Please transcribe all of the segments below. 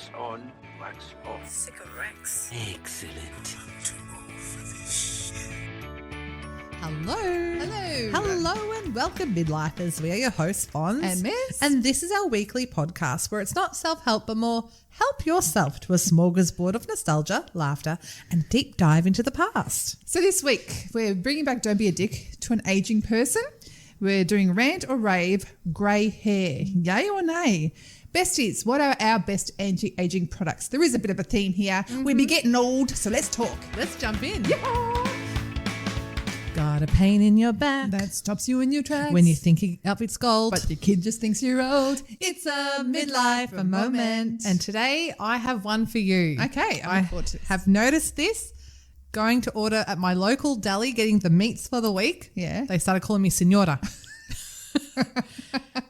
wax on, wax off. Cigarettes. Excellent. Hello. Hello. Hello and welcome, midlifers. We are your hosts, Fonz. And Miss. And this is our weekly podcast where it's not self-help, but more help yourself to a smorgasbord of nostalgia, laughter, and deep dive into the past. So this week, we're bringing back Don't Be a Dick to an aging person. We're doing Rant or Rave, grey hair. Yay or nay? Besties, what are our best anti-aging products? There is a bit of a theme here. We be getting old, so let's talk. Let's jump in. Yeah. Got a pain in your back That stops you in your tracks. when you think your outfit's gold. But your kid just thinks you're old. It's a midlife moment. And today I have one for you. Okay, I'm looking forward to this. have noticed this going to order at my local deli, getting the meats for the week. Yeah. They started calling me Senora.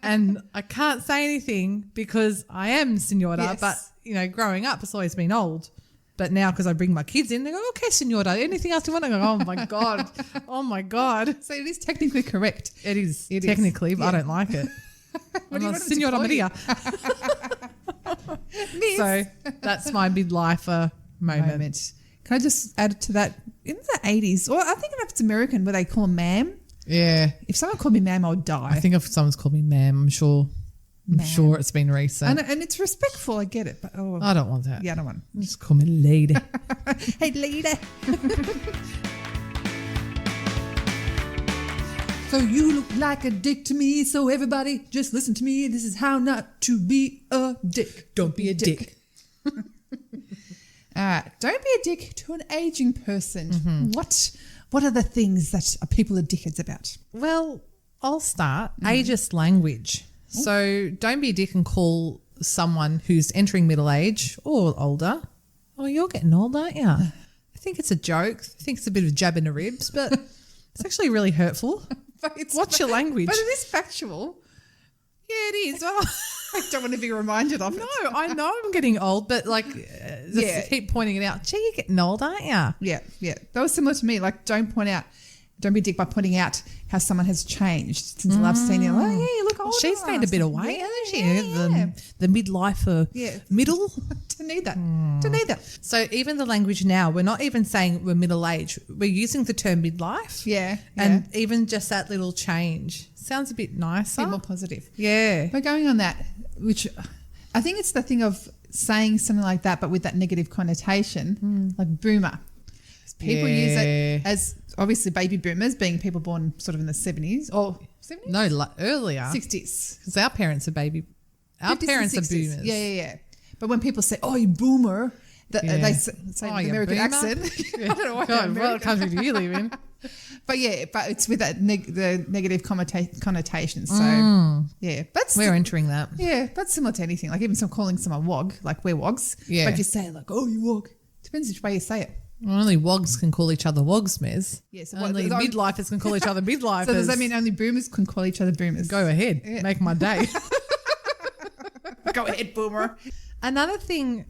And I can't say anything because I am Senora, Yes. but, you know, growing up, it's always been old. But now because I bring my kids in, they go, okay, Senora, anything else you want? I go, oh, my God. Oh, my God. So it is technically correct. It is It is. technically, but I Yeah. don't like it. What do you I'm a want us to Senora call you? Maria. Miss. So that's my midlifer moment. Can I just add to that? In the 80s, or I think if it's American, where they call them ma'am. Yeah. If someone called me ma'am, I would die. I think if someone's called me ma'am, I'm sure it's been recent. and it's respectful, I get it, but I don't want that. yeah, I don't want. Just call me lady. Hey, lady. So you look like a dick to me, so everybody just listen to me. This is how not to be a dick. Don't be a dick. All right, don't be a dick to an aging person. What are the things that people are dickheads about? Well, I'll start. Ageist language. So don't be a dick and call someone who's entering middle age or older, oh, you're getting old, aren't you? I think it's a joke. I think it's a bit of a jab in the ribs, but it's actually really hurtful. But it's What's your language? But it is factual. Yeah, it is. Well, I don't want to be reminded of it. no, I know I'm getting old, but like, just Yeah. keep pointing it out. Gee, you're getting old, aren't you? Yeah. That was similar to me. Like, don't be a dick by pointing out how someone has changed since the last seen you. Oh, yeah, you look older. She's gained a bit of weight, Yeah, hasn't she? yeah. The midlifer Yeah. middle. Don't need that. Don't need that. So even the language now, we're not even saying we're middle age. We're using the term midlife. Yeah. And even just that little change sounds a bit nicer. Be more positive. Yeah. But going on that, which I think it's the thing of saying something like that, but with that negative connotation, like boomer. People use it as obviously baby boomers, being people born sort of in the 70s or 70s? No, earlier. 60s. Because our parents are baby. Our 50s and parents are 60s. boomers. Yeah. But when people say, oh, you boomer, they say Oh, with you American boomer? accent. I don't know why they're God, what American. country do you live in? But it's with that the negative connotation. So, yeah. We're entering that. Yeah, that's similar to anything. Like even calling someone wog, like we're wogs. Yeah. But if you say like, oh, you wog, depends which way you say it. Well, only wogs can call each other wogs, Miz. Yes. Only midlifers can call each other midlifers. So does that mean only boomers can call each other boomers? Go ahead. Yeah. Make my day. Go ahead, boomer. Another thing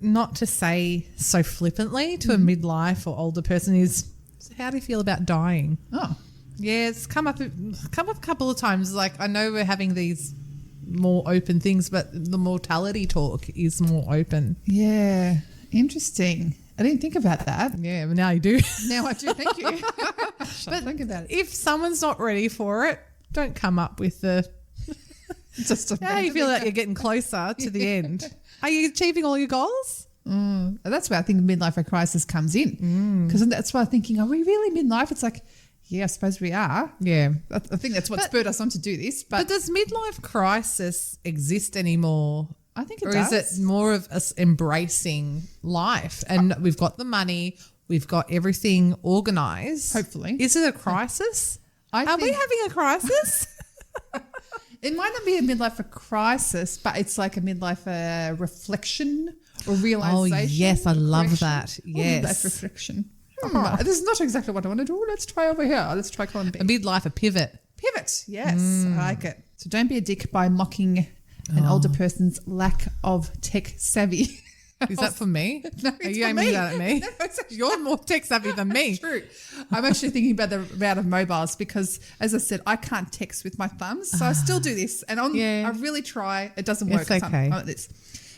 not to say so flippantly to a midlife or older person is, how do you feel about dying? Oh. Yeah, it's come up a couple of times. Like, I know we're having these more open things, but the mortality talk is more open. Yeah. Interesting. I didn't think about that. Yeah, but now you do. Now I do. Thank you. But think about it. if someone's not ready for it, don't come up with the, Just a how you feel like you're getting closer to the end. Are you achieving all your goals? That's where I think midlife crisis comes in. Because that's why I'm thinking, are we really midlife? It's like, yeah, I suppose we are. Yeah. I think that's what spurred us on to do this. But But does midlife crisis exist anymore? I think it Or does. is it more of us embracing life? And we've got the money, we've got everything organised. Hopefully. Is it a crisis? I Are we think- having a crisis? It might not be a midlife crisis, but it's like a midlife reflection or realization. Oh, yes, I love correction. that. Or Yes. midlife reflection. This is not exactly what I want to do. Let's try over here. Let's try column B. A midlife, a pivot. Pivot. Yes, I like it. So don't be a dick by mocking an older person's lack of tech savvy. Is that for me? No, Are it's you for aiming me. that at me? No, it's actually- You're more tech savvy than me. True. I'm actually thinking about the route of mobiles because, as I said, I can't text with my thumbs, so I still do this, and Yeah. I really try. It doesn't work. It's okay. I'm at this.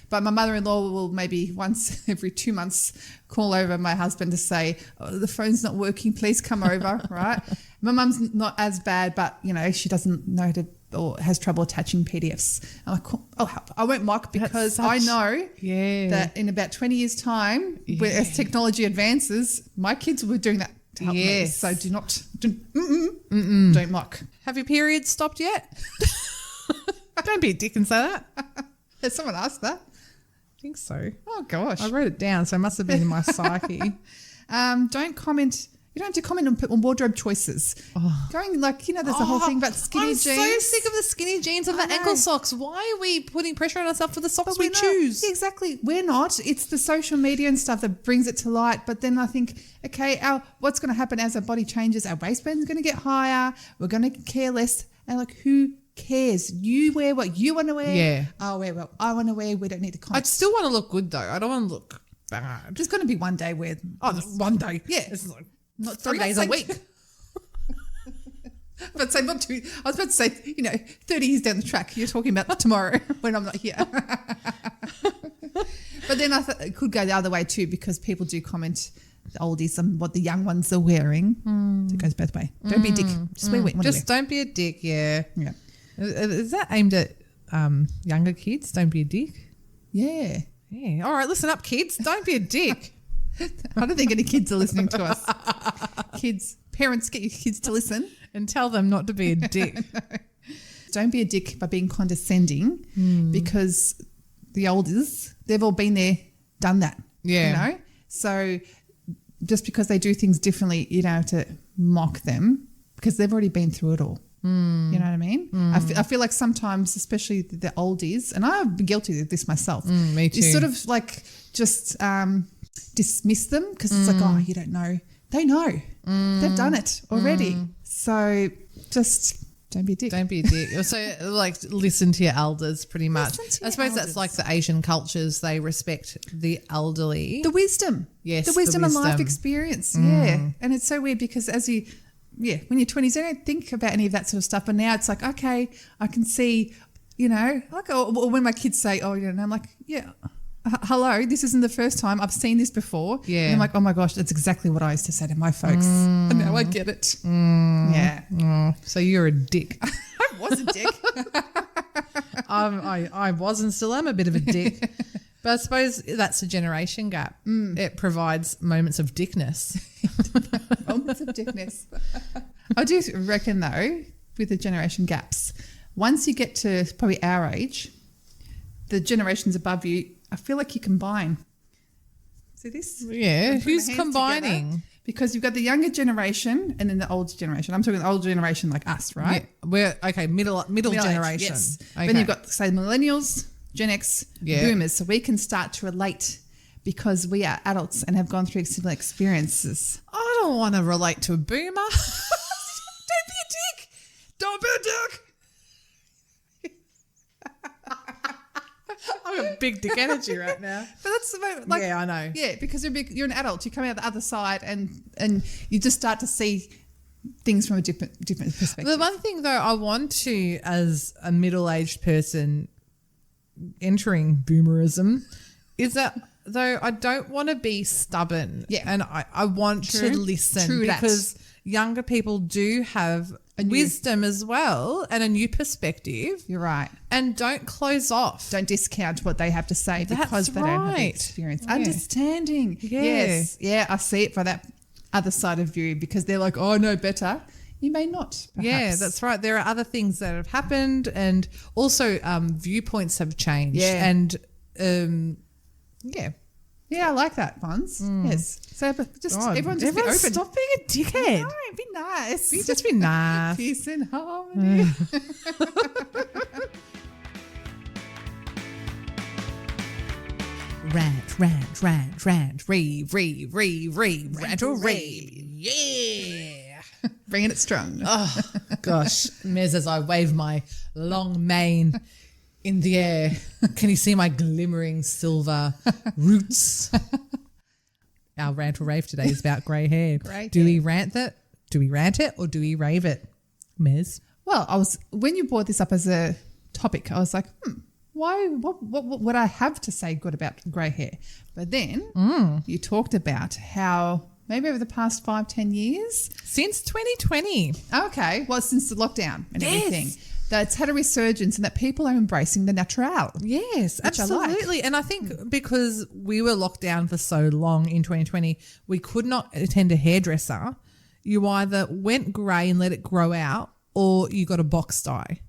But my mother-in-law will maybe once every 2 months call over my husband to say, oh, the phone's not working, please come over, right? My mum's not as bad, but, she doesn't know how to or has trouble attaching PDFs. I'm like, oh, I won't mock because I know that in about 20 years' time, as technology advances, my kids will be doing that to help me. So don't mock. Have your periods stopped yet? Don't be a dick and say that. Has someone asked that? I think so. Oh, gosh. I wrote it down, so it must have been in my psyche. Don't comment. You don't have to comment on wardrobe choices. Oh. Going there's a whole thing about skinny jeans. I'm so sick of the skinny jeans and the ankle socks. Why are we putting pressure on ourselves for the socks we choose? Exactly. We're not. It's the social media and stuff that brings it to light. But then I think, okay, what's going to happen as our body changes? Our waistband's going to get higher. We're going to care less. And who cares? You wear what you want to wear. Yeah. I'll wear what I want to wear. We don't need to comment. I still want to look good, though. I don't want to look bad. There's going to be one day where... one day. Yeah. It's not 3 days a week. But say not too. I was about to say, 30 years down the track. You're talking about tomorrow when I'm not here. But then I thought it could go the other way too, because people do comment the oldies and what the young ones are wearing. So it goes both ways. Don't be a dick. Just wear what you want to wear. Don't be a dick. Yeah. Yeah. Is that aimed at younger kids? Don't be a dick. Yeah. Yeah. All right. Listen up, kids. Don't be a dick. I don't think any kids are listening to us. Parents, get your kids to listen. And tell them not to be a dick. No. Don't be a dick by being condescending because the olders, they've all been there, done that. Yeah. So just because they do things differently, you don't have to mock them because they've already been through it all. You know what I mean? I feel like sometimes, especially the oldies, and I've been guilty of this myself. Me too. You sort of just dismiss them because it's like, oh, you don't know. They know. They've done it already. So just don't be a dick. Don't be a dick. So listen to your elders pretty much. I suppose that's like the Asian cultures. They respect the elderly. The wisdom. Yes. The wisdom and life experience. Yeah. And it's so weird because when you're 20s, you don't think about any of that sort of stuff. But now it's like, okay, I can see, or when my kids say, oh, I'm like, yeah, hello, this isn't the first time. I've seen this before. Yeah. And I'm like, oh my gosh, that's exactly what I used to say to my folks. And now I get it. Yeah. Oh, so you're a dick. I was a dick. I was and still am a bit of a dick. But I suppose that's a generation gap. It provides moments of dickness. Moments of dickness. I do reckon, though, with the generation gaps, once you get to probably our age, the generations above you, I feel like you combine. See this? Yeah. Who's combining? Together. Because you've got the younger generation and then the older generation. I'm talking the older generation like us, right? Yeah. We're middle generation. Age, yes. Okay. Then you've got, say, millennials, Gen X, boomers. So we can start to relate because we are adults and have gone through similar experiences. I don't want to relate to a boomer. Don't be a dick. Don't be a dick. I'm a big dick energy right now. But that's the moment. Like, yeah, I know. Yeah, because you're an adult. You come out the other side and you just start to see things from a different perspective. The one thing, though, I want to, as a middle-aged person entering boomerism, is that, though, I don't want to be stubborn. Yeah. And I want to listen because younger people do have wisdom as well and a new perspective. You're right. And don't close off. Don't discount what they have to say because they don't have the experience. Yeah. Understanding. Yeah. Yes. Yeah, I see it for that other side of view because they're like, oh, I know better. You may not, perhaps. Yeah, that's right. There are other things that have happened and also viewpoints have changed. Yeah. And, yeah. Yeah, I like that, Fonz. Yes. So everyone just be open. Stop being a dickhead. No, be nice. Just be nice. Peace and harmony. Rant, rave, rant or rave. Yeah. Bringing it strong. Oh, gosh. Mez, as I wave my long mane in the air, can you see my glimmering silver roots? Our rant or rave today is about grey hair. Do we rant it? Do we rant it or do we rave it? Mez? Well, when you brought this up as a topic, I was like, why? What would I have to say good about grey hair? But then you talked about how maybe over the past 5-10 years, Since 2020. okay, well, since the lockdown and Yes. everything, that's had a resurgence and that people are embracing the naturale. Yes, Which I like. absolutely. And I think because we were locked down for so long in 2020, we could not attend a hairdresser. You either went grey and let it grow out or you got a box dye.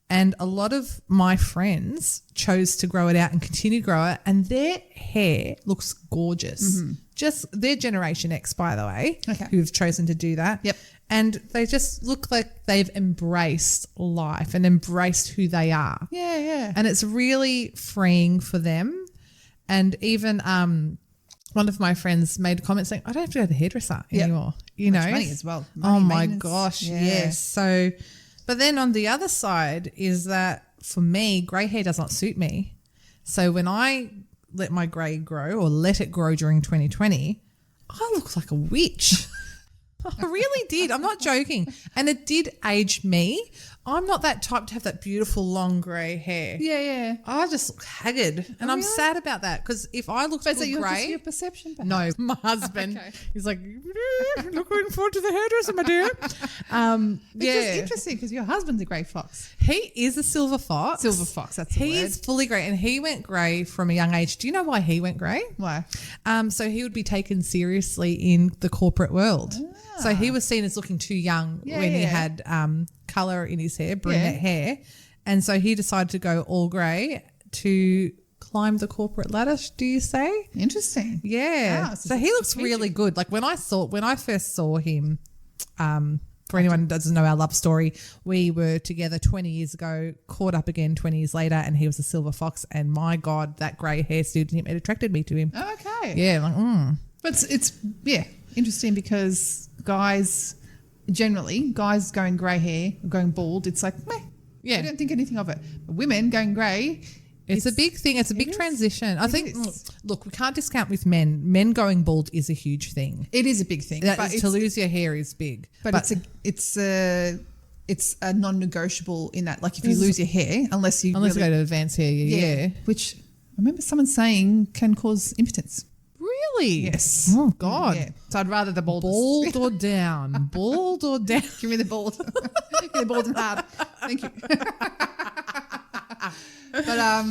And a lot of my friends chose to grow it out and continue to grow it, and their hair looks gorgeous. Just their Generation X, by the way, Okay. who've chosen to do that. Yep. And they just look like they've embraced life and embraced who they are. Yeah, yeah. And it's really freeing for them. And even one of my friends made a comment saying, I don't have to go to the hairdresser anymore. You Much know, money as well. Oh Money, my maintenance. gosh, Yeah. yes. So, but then on the other side is that for me, grey hair does not suit me. So when I let my grey grow or let it grow during 2020, I look like a witch. I really did. I'm not joking. And it did age me. I'm not that type to have that beautiful long grey hair. Yeah, yeah. I just look haggard, and I'm really? sad about that because if I looked But is it good just grey, your perception? Perhaps? no, my husband, Okay. he's like, looking forward to the hairdresser, my dear. Which is interesting because your husband's a grey fox. He is a silver fox. Silver fox, that's the He word. is fully grey, and he went grey from a young age. Do you know why he went grey? Why? So he would be taken seriously in the corporate world. So he was seen as looking too young Yeah, when he yeah. had colour in his hair, brunette hair. And so he decided to go all grey to climb the corporate ladder, do you say? Interesting. Yeah. Wow, So he looks really good. Like when I first saw him, for anyone who doesn't know our love story, we were together 20 years ago, caught up again 20 years later, and he was a silver fox. And my God, that grey hair suited him. It attracted me to him. Okay. Yeah. Like, But it's interesting because guys going grey hair, going bald, it's like, meh. Yeah. I don't think anything of it. But women going grey, It's a big thing. It's a big is. transition. I It think, is. look, we can't discount with men. Men going bald is a huge thing. it is a big thing. That but is, to lose your hair is big. but it's a non-negotiable in that, like if you lose your hair, unless you unless really, you go to advanced hair, yeah. which I remember someone saying can cause impotence. Really? Yes. Oh, God. Yeah. So I'd rather the bald. Bald or down? Bald or down? Give me the bald. Give me the bald and hard. Thank you. But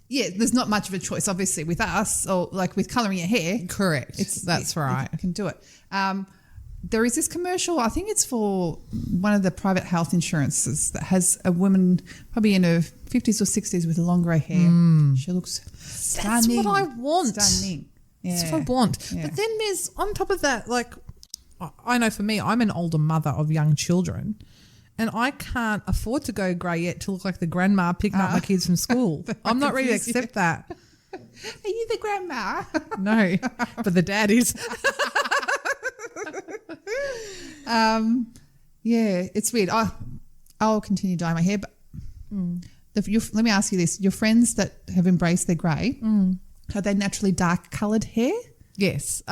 yeah, there's not much of a choice, obviously, with us or like with colouring your hair. Correct. That's right. You can do it. There is this commercial, I think it's for one of the private health insurances that has a woman probably in her 50s or 60s with long grey hair. She looks That's stunning. what I want. Stunning. Yeah. That's what I want. Yeah. But then there's, on top of that, like, I know for me, I'm an older mother of young children, and I can't afford to go grey yet to look like the grandma picking up my kids from school. I'm not ready to confuse you. accept that. Are you the grandma? No, but the dad is. Yeah, it's weird. I'll continue dyeing my hair, but let me ask you this: your friends that have embraced their grey, are they naturally dark coloured hair? Yes.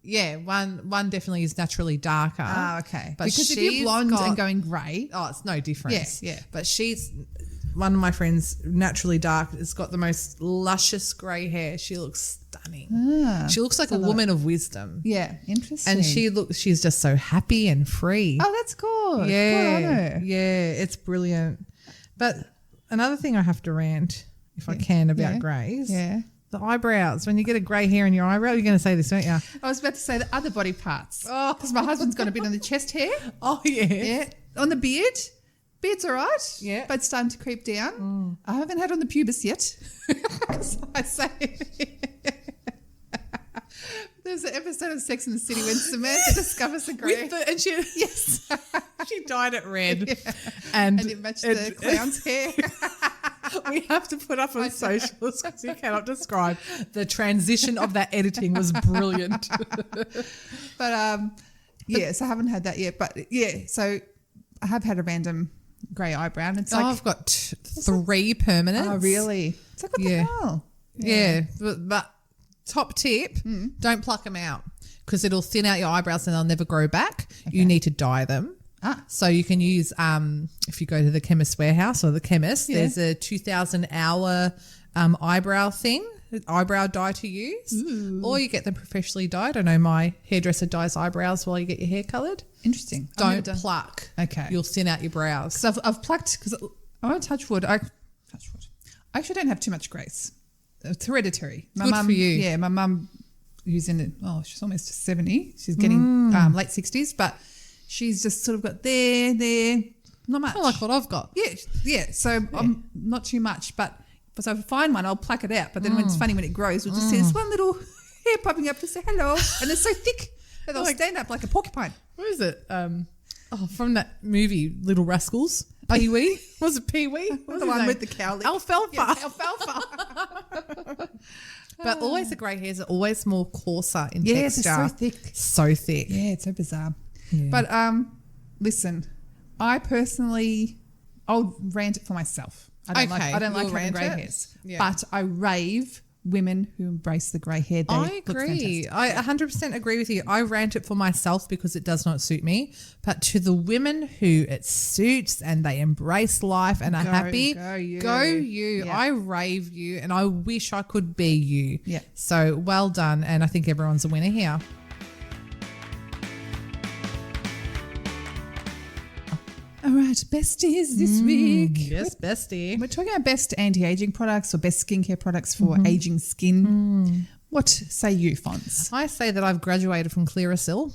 Yeah, one definitely is naturally darker. Okay. But Because if she's you're blonde got- and going grey, Oh, it's no difference. Yeah, yeah. But one of my friends, naturally dark, has got the most luscious grey hair. She looks stunning. She looks like a woman of wisdom. yeah, interesting. And she's just so happy and free. oh, that's good. yeah. Good on her. Yeah, it's brilliant. But another thing I have to rant, if I can, about Yeah. greys. Yeah. The eyebrows. When you get a grey hair in your eyebrow, you're going to say this, don't you? I was about to say the other body parts. Oh. Because my husband's got a bit on the chest hair. Oh, yeah. Yeah. On the beard. Beard's all right. Yeah. But it's starting to creep down. I haven't had on the pubis yet. Because I say. There's an episode of Sex and the City when Samantha discovers a grey. And she, Yes. she dyed it red. Yeah. And, And it matched the clown's hair. we have to put up on socials because you cannot describe the transition of that editing was brilliant. But yes, I haven't had that yet. But yeah, so I have had a random grey eyebrow. And it's like, I've got 3 permanents. oh, really? It's like, what Yeah. the hell? Yeah, but top tip, don't pluck them out because it'll thin out your eyebrows and they'll never grow back. You need to dye them. So you can use, if you go to the chemist warehouse or the chemist, Yeah. there's a 2,000 hour eyebrow thing, eyebrow dye to use. Or you get them professionally dyed. I know my hairdresser dyes eyebrows while you get your hair coloured. Interesting. Don't pluck. Okay. You'll thin out your brows. Because I've plucked, because I won't touch wood. I actually don't have too much grace. It's hereditary. My Good mum, for you. Yeah, my mum, who's in it, she's almost 70. She's getting late 60s, but she's just sort of got there, not much. I like what I've got. Yeah. So I'm not too much, but if I find one, I'll pluck it out. But then when it's funny when it grows, we'll just see this one little hair popping up to say hello, and it's so thick that they'll stand up like a porcupine. What is it? From that movie, Little Rascals. Pee Wee? Was it Pee Wee? The one with the cow lick. Alfalfa. Yeah, alfalfa. But always the grey hairs are always more coarser in Yeah, texture. they're so thick. So thick. Yeah, it's so bizarre. Yeah. But listen, I personally, I'll rant it for myself. I don't like you'll having rant grey it? hairs. Yeah. But I rave women who embrace the grey hair. They I look agree. fantastic. I 100% agree with you. I rant it for myself because it does not suit me. But to the women who it suits and they embrace life and are happy, go you. go you. Yeah. I rave you and I wish I could be you. Yeah. So well done. And I think everyone's a winner here. All right, besties this week. Yes, bestie. We're talking about best anti-aging products or best skincare products for aging skin. What say you, Fonz? I say that I've graduated from Clearasil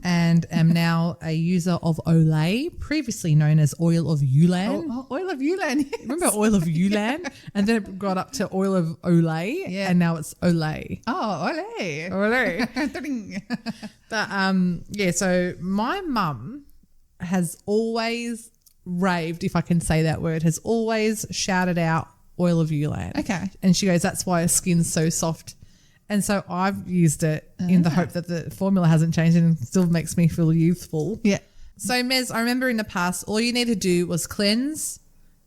and am now a user of Olay, previously known as Oil of Yulan. Oil of Yulan. Yes. Remember Oil of Yulan? And then it got up to Oil of Olay, Yeah. and now it's Olay. Oh, ole. Olay. Ding. But so my mum has always raved, if I can say that word, has always shouted out Oil of Yulan. Okay. And she goes, that's why her skin's so soft. And so I've used it in the hope that the formula hasn't changed and still makes me feel youthful. Yeah. So, Mez, I remember in the past, all you need to do was cleanse,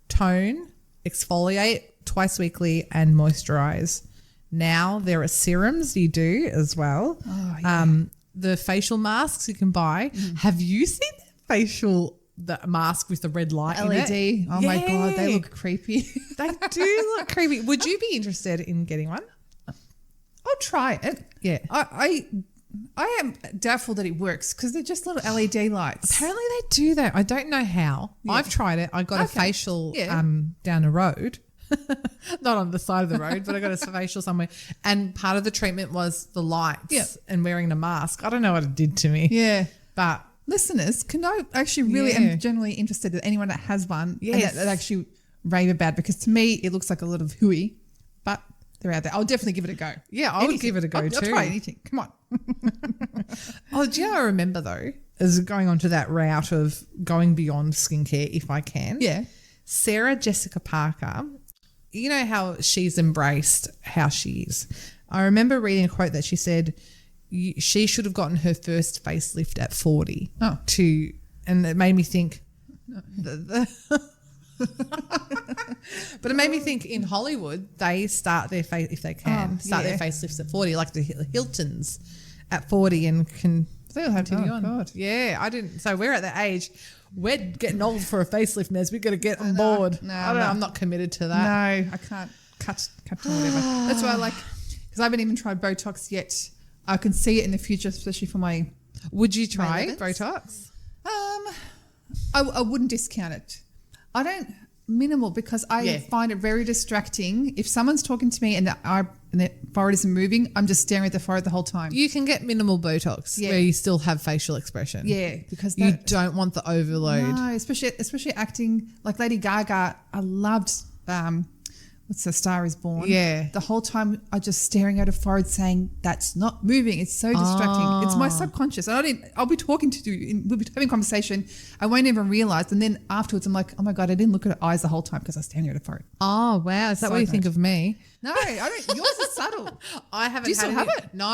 tone, exfoliate twice weekly, and moisturize. Now there are serums you do as well. Oh, yeah. The facial masks you can buy. Have you seen the mask with the red light in LED. it? Oh, my God. They look creepy. They do look creepy. Would you be interested in getting one? I'll try it. Yeah. I am doubtful that it works because they're just little LED lights. Apparently they do that. I don't know how. Yeah. I've tried it. I got a facial Yeah. down the road. Not on the side of the road, but I got a facial somewhere. And part of the treatment was the lights and wearing the mask. I don't know what it did to me. Yeah. But Listeners, can I actually really am genuinely interested in anyone that has one and that actually rave about it, because to me it looks like a lot of hooey, but they're out there. I'll definitely give it a go. yeah, I would give it a go I'll too. try anything. Come on. Oh, do you know what I remember though? Is going on to that route of going beyond skincare if I can. Yeah. Sarah Jessica Parker, you know how she's embraced how she is. I remember reading a quote that she said she should have gotten her first facelift at 40. Oh. And it made me think. But it made me think in Hollywood they start their face if they can their facelifts at 40, like the Hiltons at 40 and can They'll have continue on. God. Yeah, I didn't. So we're at the age. We're getting old for a facelift, Nez. We've got to get on board. No, I don't know. I'm not committed to that. No, I can't cut to whatever. That's why I like, because I haven't even tried Botox yet. I can see it in the future, especially for my. Would you try limits? Botox? I wouldn't discount it. I don't minimal because I find it very distracting. If someone's talking to me and the forehead isn't moving, I'm just staring at the forehead the whole time. You can get minimal Botox where you still have facial expression. Yeah, because you don't want the overload. No, especially acting like Lady Gaga. I loved what's the Star Is Born. Yeah. The whole time I just staring at her forehead saying, that's not moving. It's so distracting. It's my subconscious. And I'll be talking to you, we'll be having a conversation. I won't even realize. And then afterwards I'm like, oh my God, I didn't look at her eyes the whole time because I was staring at her forehead. Oh, wow. Is that what you think of me? No, I don't. Yours is subtle. I haven't. Do you still have it? No,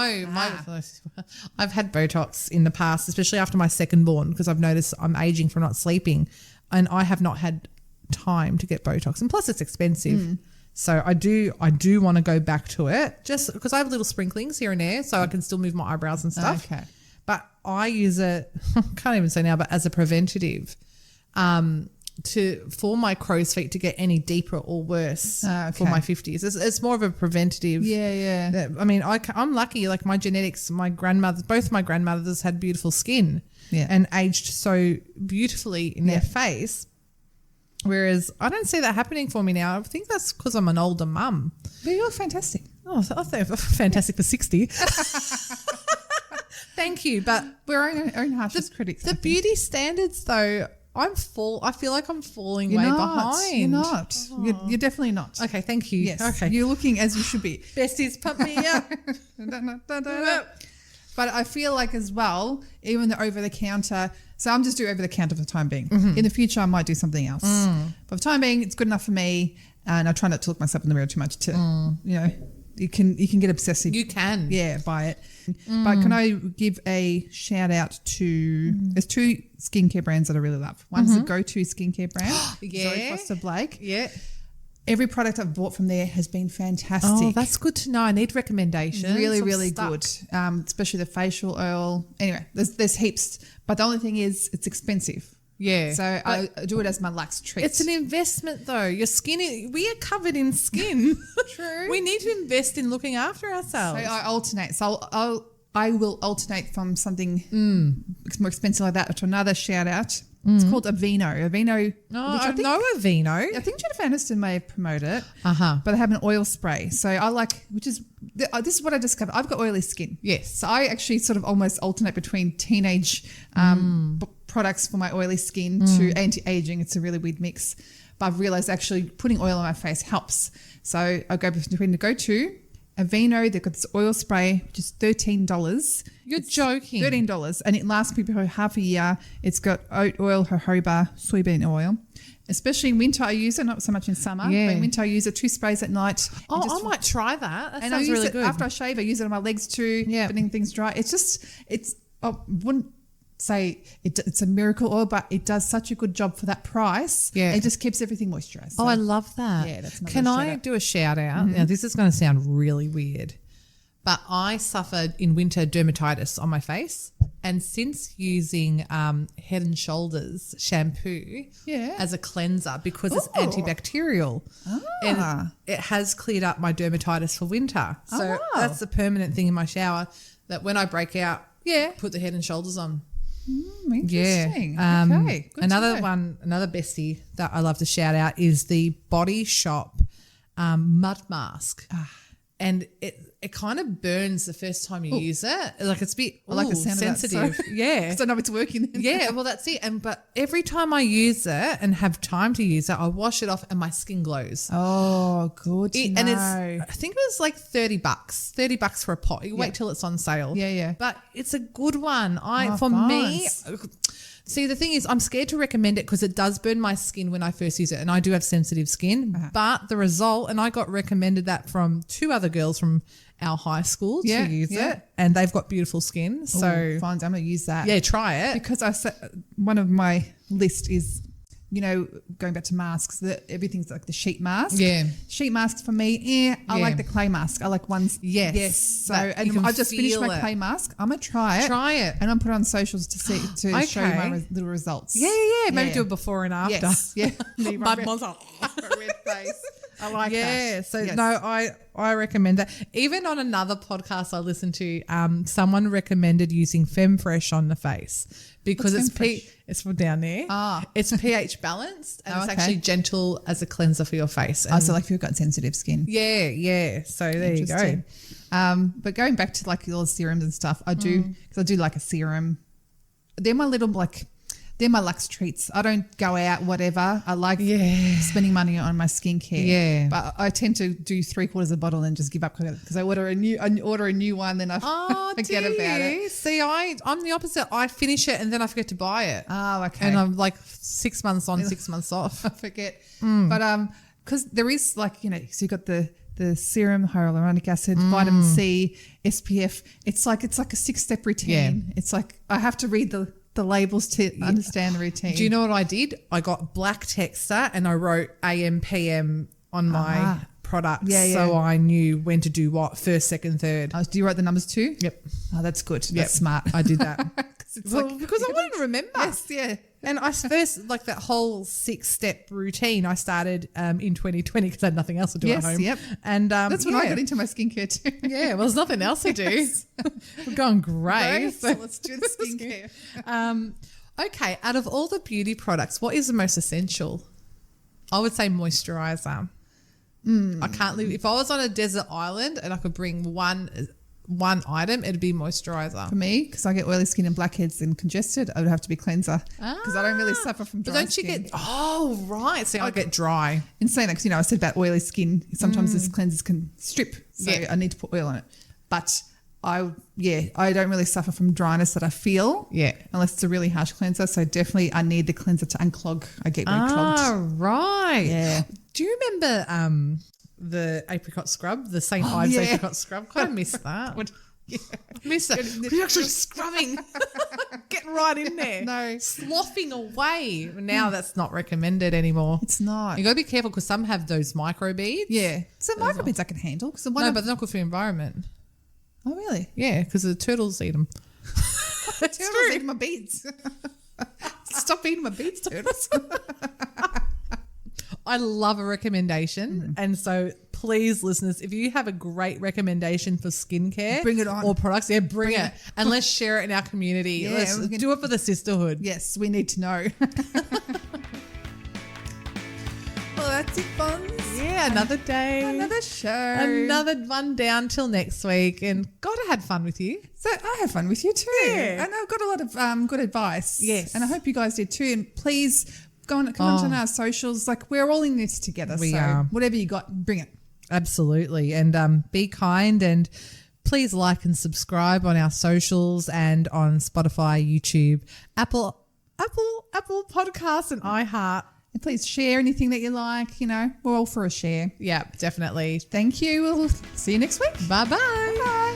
I've had Botox in the past, especially after my second born, because I've noticed I'm aging from not sleeping, and I have not had time to get Botox, and plus it's expensive. So I do want to go back to it, just because I have little sprinklings here and there, so I can still move my eyebrows and stuff. Okay. but I use it, I can't even say now, but as a preventative for my crow's feet to get any deeper or worse for my 50s. It's more of a preventative. Yeah. I mean, I'm lucky, like my genetics, both my grandmothers had beautiful skin and aged so beautifully in their face. Whereas I don't see that happening for me now. I think that's because I'm an older mum. But you're fantastic. Oh, I think fantastic for 60. Thank you. But we're our own harshest critics. The beauty standards, though, I feel like I'm falling You're way not. behind. You're not. You're definitely not. Okay, thank you. Yes. Okay. You're looking as you should be. Besties, pump me up. But I feel like as well, even the over-the-counter, so I'm just doing over-the-counter for the time being. Mm-hmm. In the future, I might do something else. For the time being, it's good enough for me, and I try not to look myself in the mirror too much to, you can get obsessive. You can. Yeah, by it. But can I give a shout out to, there's 2 skincare brands that I really love. One's a go-to skincare brand, Zoe Foster Blake. Yeah. Every product I've bought from there has been fantastic. Oh, that's good to know. I need recommendations. Really, I'm really stuck. good. Especially the facial oil. Anyway, there's heaps. But the only thing is it's expensive. Yeah. So I do it as my lax treat. It's an investment, though. Your skin, we are covered in skin. True. We need to invest in looking after ourselves. So I alternate. So I will alternate from something more expensive like that to another shout out. It's called Aveeno. Aveeno. Oh, I know Aveeno. I think Jennifer Aniston may have promoted it. Uh-huh. But they have an oil spray. So I like, this is what I discovered. I've got oily skin. Yes. So I actually sort of almost alternate between teenage products for my oily skin to anti-aging. It's a really weird mix. But I've realized actually putting oil on my face helps. So I go between the go-to, Aveeno, they've got this oil spray, which is $13. You're joking. $13, and it lasts people for half a year. It's got oat oil, jojoba, soybean oil. Especially in winter, I use it, not so much in summer. Yeah. But in winter, I use it 2 sprays at night. Oh, I might try that. That and sounds I use really it good. after I shave. I use it on my legs too, putting things dry. I wouldn't say it's a miracle oil, but it does such a good job for that price. Yeah. It just keeps everything moisturized. Oh, I love that. Yeah, that's another Can shout I out. do a shout out? Now, this is going to sound really weird, but I suffered in winter dermatitis on my face. And since using Head and Shoulders shampoo as a cleanser, because it's antibacterial, and it has cleared up my dermatitis for winter. So that's a permanent thing in my shower that when I break out, put the Head and Shoulders on. Interesting. Yeah. Okay. Good Another to know. one, another bestie that I love to shout out is the Body Shop mud mask. And it kind of burns the first time you use it. Like it's a bit I like the sound sensitive. of that. So, yeah. So I know it's working. Yeah, well that's it. But every time I use it and have time to use it, I wash it off and my skin glows. Oh, good to know. And I think it was like $30 for a pot. You wait till it's on sale. Yeah. But it's a good one. Nice. See, the thing is, I'm scared to recommend it because it does burn my skin when I first use it, and I do have sensitive skin. But the result, and I got recommended that from 2 other girls from our high school to use it, and they've got beautiful skin. So, Fonz, I'm going to use that. yeah, try it. Because one of my list is, going back to masks, everything's like the sheet mask. Yeah. Sheet masks for me, I like the clay mask. I like ones. Yes. So, That you and can I just finished my feel it. clay mask. I'm going to try it. Try it. And I'm put it on socials to show you Okay. my little results. Yeah. Maybe do a before and after. Yes. Yeah. Me, my My red- mom's like, my red face. I like that. yeah, so Yes. no, I recommend that. Even on another podcast I listened to, someone recommended using Femme Fresh on the face because What's it's Femme Fresh? it's from down there. It's pH balanced and it's okay. actually gentle as a cleanser for your face. Oh, so like if you've got sensitive skin. Yeah. So there you go. Interesting. But going back to like all the serums and stuff, I do because I do like a serum. They're my little they're my luxe treats. I don't go out, whatever. I like spending money on my skincare. Yeah. But I tend to do 3/4 of a bottle and just give up because I order a new one, then I forget about it. See, I'm the opposite. I finish it and then I forget to buy it. Oh, okay. And I'm like 6 months on, 6 months off. I forget. But because there is so you've got the serum, hyaluronic acid, vitamin C, SPF. It's like a 6-step routine. Yeah. It's like I have to read the labels to understand the routine. Do you know what I did? I got black texter and I wrote AM, PM on my products. Yeah, yeah. So I knew when to do what, first, second, third. Do you write the numbers too? Yep. Oh, that's good. Yep. That's smart. I did that. It's Well, because I wanted to remember. Yes, yeah. And I first, like that whole 6-step routine, I started in 2020 because I had nothing else to do Yes, at home. yep. And That's when I got into my skincare too. Yeah, well, there's nothing else to do. We're going great. So let's do the skincare. Okay, out of all the beauty products, what is the most essential? I would say moisturizer. I can't live. If I was on a desert island and I could bring one item, it'd be moisturizer. For me, because I get oily skin and blackheads and congested, I would have to be cleanser because I don't really suffer from But dry don't skin. you get? Oh, right. See, I get dry. In saying that, because I said about oily skin, sometimes this cleansers can strip, so Yeah. I need to put oil on it. But I don't really suffer from dryness that I feel, unless it's a really harsh cleanser. So definitely, I need the cleanser to unclog. I get really clogged. Oh, right. Yeah. Do you remember the apricot scrub, the St. Ives apricot scrub? Kind of missed that. Miss it. You're actually scrubbing. Getting right in there. No. Sloughing away. Now that's not recommended anymore. It's not. You got to be careful because some have those microbeads. Yeah. So microbeads I can handle. Cause No, but they're not good for the environment. Oh, really? Yeah, because the turtles eat them. Turtles eating my beads. Stop eating my beads, turtles. I love a recommendation. And so please, listeners, if you have a great recommendation for skincare, Bring it on. or products, bring it. And let's share it in our community. Yeah, Let's we can- do it for the sisterhood. Yes, we need to know. Well, that's it, Fonz. Yeah, another day. Another show. Another one down till next week. And God, I had fun with you. So I had fun with you too. Yeah. And I've got a lot of good advice. Yes. And I hope you guys did too. And please come on our socials. Like, we're all in this together. We so are. whatever you got, bring it. Absolutely. And be kind, and please like and subscribe on our socials and on Spotify, YouTube, Apple Podcasts, and iHeart. And please share anything that you like. We're all for a share. Yeah, definitely. Thank you. We'll see you next week. Bye-bye. Bye.